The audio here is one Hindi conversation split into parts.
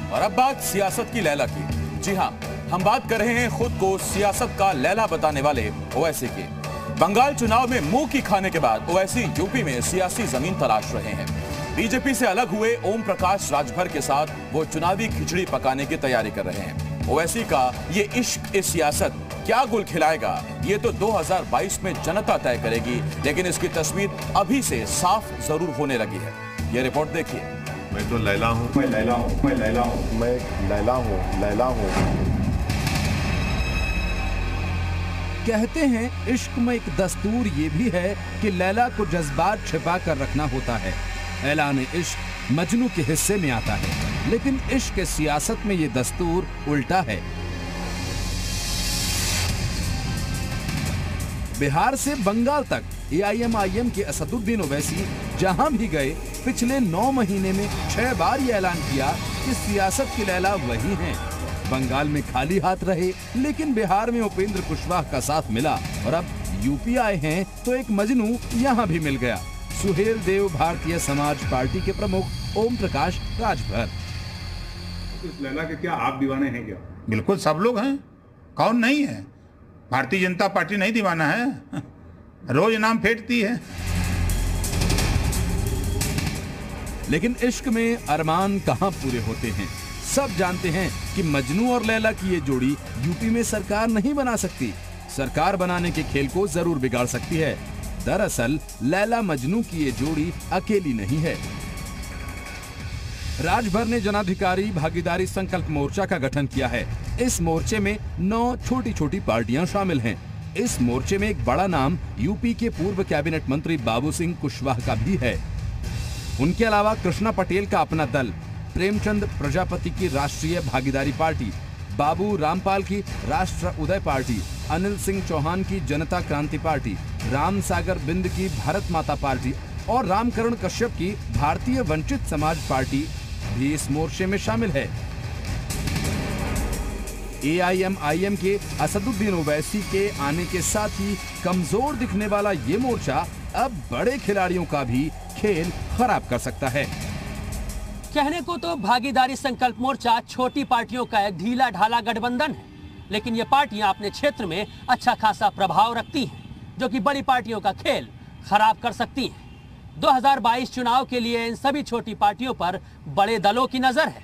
और अब बात सियासत की लैला की। जी हां, हम बात कर रहे हैं खुद को सियासत का लैला बताने वाले ओवैसी की। बंगाल चुनाव में मुंह की खाने के बाद ओवैसी यूपी में सियासी जमीन तलाश रहे हैं। बीजेपी से अलग हुए ओम प्रकाश राजभर के साथ वो चुनावी खिचड़ी पकाने की तैयारी कर रहे हैं। ओवैसी का ये इश्क ए सियासत क्या गुल खिलाएगा, ये तो 2022 में जनता तय करेगी, लेकिन इसकी तस्वीर अभी से साफ जरूर होने लगी है। ये रिपोर्ट देखिए। मैं तो लैला हूँ, मैं लैला हूँ, मैं लैला हूँ, मैं लैला हूँ, लैला हूँ। कहते हैं इश्क में एक दस्तूर ये भी है कि लैला को जज्बात छिपा कर रखना होता है। ऐलान इश्क मजनू के हिस्से में आता है, लेकिन इश्क के सियासत में ये दस्तूर उल्टा है। बिहार से बंगाल तक AIM-IM के असदुद्दीन ओवैसी जहां भी गए पिछले 9 महीने में 6 बार ये ऐलान किया कि सियासत की लैला वही हैं। बंगाल में खाली हाथ रहे, लेकिन बिहार में उपेंद्र कुशवाहा का साथ मिला और अब यूपी आए हैं तो एक मजनू यहाँ भी मिल गया। सुहेल देव भारतीय समाज पार्टी के प्रमुख ओम प्रकाश राजभर। इस लैला के क्या आप दीवाने हैं क्या? बिल्कुल, सब लोग हैं, कौन नहीं है। भारतीय जनता पार्टी नहीं दीवाना है, रोज नाम फेंटती है। लेकिन इश्क में अरमान कहां पूरे होते हैं। सब जानते हैं कि मजनू और लैला की ये जोड़ी यूपी में सरकार नहीं बना सकती। सरकार बनाने के खेल को जरूर बिगाड़ सकती है। दरअसल लैला मजनू की ये जोड़ी अकेली नहीं है। राजभर ने जनाधिकारी भागीदारी संकल्प मोर्चा का गठन किया है। इस मोर्चे में 9 छोटी छोटी पार्टियां शामिल हैं। इस मोर्चे में एक बड़ा नाम यूपी के पूर्व कैबिनेट मंत्री बाबू सिंह कुशवाहा का भी है। उनके अलावा कृष्णा पटेल का अपना दल, प्रेमचंद प्रजापति की राष्ट्रीय भागीदारी पार्टी, बाबू रामपाल की राष्ट्र उदय पार्टी, अनिल सिंह चौहान की जनता क्रांति पार्टी, राम सागर बिंद की भारत माता पार्टी और रामकरण कश्यप की भारतीय वंचित समाज पार्टी भी इस मोर्चे में शामिल है। AIM-IM के असदुद्दीन ओवैसी के आने के साथ ही कमजोर दिखने वाला ये मोर्चा अब बड़े खिलाड़ियों का भी खेल खराब कर सकता है। कहने को तो भागीदारी संकल्प मोर्चा छोटी पार्टियों का एक ढीला ढाला गठबंधन है, लेकिन ये पार्टियां अपने क्षेत्र में अच्छा खासा प्रभाव रखती हैं, जो कि बड़ी पार्टियों का खेल खराब कर सकती हैं। 2022 चुनाव के लिए इन सभी छोटी पार्टियों पर बड़े दलों की नजर है।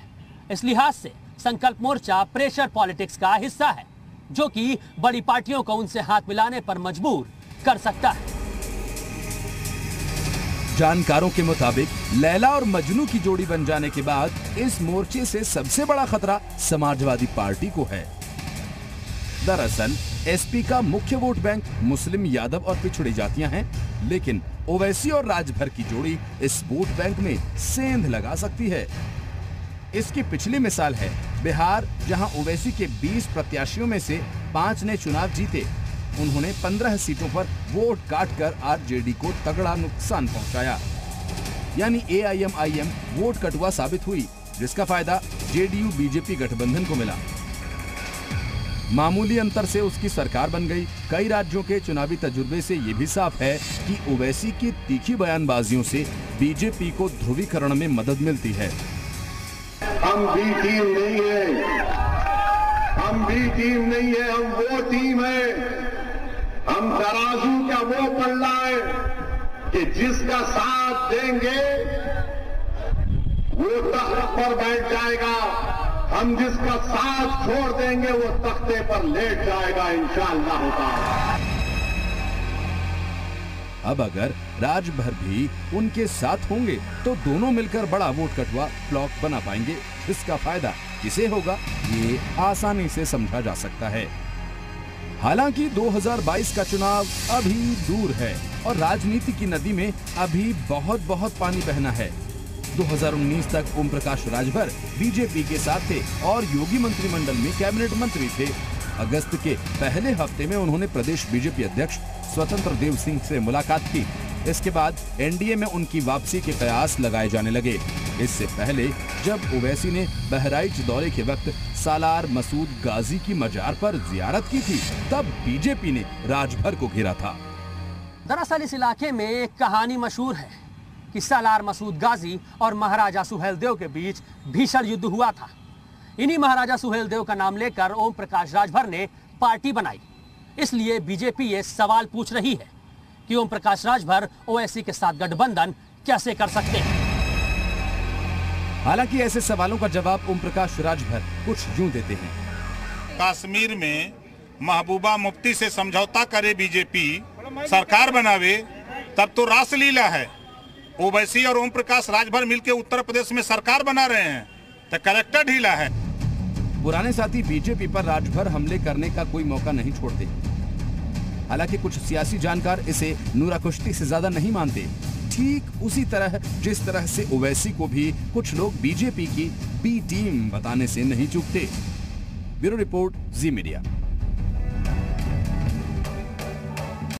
इस लिहाज से संकल्प मोर्चा प्रेशर पॉलिटिक्स का हिस्सा है, जो कि बड़ी पार्टियों को उनसे हाथ मिलाने पर मजबूर कर सकता है। जानकारों के मुताबिक लैला और मजनू की जोड़ी बन जाने के बाद इस मोर्चे से सबसे बड़ा खतरा समाजवादी पार्टी को है। दरअसल SP का मुख्य वोट बैंक मुस्लिम, यादव और पिछड़ी जातियां हैं, लेकिन ओवैसी और राजभर की जोड़ी इस वोट बैंक में सेंध लगा सकती है। इसकी पिछली मिसाल है बिहार, जहां ओवैसी के 20 प्रत्याशियों में से 5 ने चुनाव जीते। उन्होंने 15 सीटों पर वोट काटकर RJD को तगड़ा नुकसान पहुंचाया। यानी AIM-IM वोट कटुआ साबित हुई, जिसका फायदा JDU BJP गठबंधन को मिला। मामूली अंतर से उसकी सरकार बन गई। कई राज्यों के चुनावी तजुर्बे से ये भी साफ है कि ओवैसी की तीखी बयानबाजियों से BJP को ध्रुवीकरण में मदद मिलती है। हम भी टीम नहीं है, हम भी टीम नहीं है, हम वो टीम है। हम तराजू का वो पल्ला है कि जिसका साथ देंगे वो तख्त पर बैठ जाएगा, हम जिसका साथ छोड़ देंगे वो तख्ते पर लेट जाएगा, इंशाअल्लाह होता है। अब अगर राजभर भी उनके साथ होंगे तो दोनों मिलकर बड़ा वोट कटवा ब्लॉक बना पाएंगे। इसका फायदा किसे होगा, ये आसानी से समझा जा सकता है। हालांकि 2022 का चुनाव अभी दूर है और राजनीति की नदी में अभी बहुत पानी बहना है। 2019 तक ओम प्रकाश राजभर BJP के साथ थे और योगी मंत्रिमंडल में कैबिनेट मंत्री थे। अगस्त के पहले हफ्ते में उन्होंने प्रदेश BJP अध्यक्ष स्वतंत्र देव सिंह से मुलाकात की। इसके बाद NDA में उनकी वापसी के कयास लगाए जाने लगे। इससे पहले जब ओवैसी ने बहराइच दौरे के वक्त सालार मसूद गाजी की मजार पर जियारत की थी, तब BJP ने राजभर को घेरा था। दरअसल इस इलाके में एक कहानी मशहूर है कि सालार मसूद गाजी और महाराजा सुहेलदेव के बीच भीषण युद्ध हुआ था। इन्हीं महाराजा सुहेलदेव का नाम लेकर ओम प्रकाश राजभर ने पार्टी बनाई। इसलिए बीजेपी ये सवाल पूछ रही है कि ओम प्रकाश राजभर ओवैसी के साथ गठबंधन कैसे कर सकते हैं। हालांकि ऐसे सवालों का जवाब ओम प्रकाश राजभर कुछ यूं देते हैं। कश्मीर में महबूबा मुफ्ती से समझौता करे बीजेपी, सरकार बनावे, तब तो रासलीला है। ओवैसी और ओम प्रकाश राजभर मिलकर उत्तर प्रदेश में सरकार बना रहे हैं तो कैरेक्टर ढीला है। पुराने साथी बीजेपी पर राजभर हमले करने का कोई मौका नहीं छोड़ते। हालांकि कुछ सियासी जानकार इसे नूरा कुश्ती से ज्यादा नहीं मानते, ठीक उसी तरह जिस तरह से ओवैसी को भी कुछ लोग बीजेपी की बी टीम बताने से नहीं चूकते। ब्यूरो रिपोर्ट, जी मीडिया।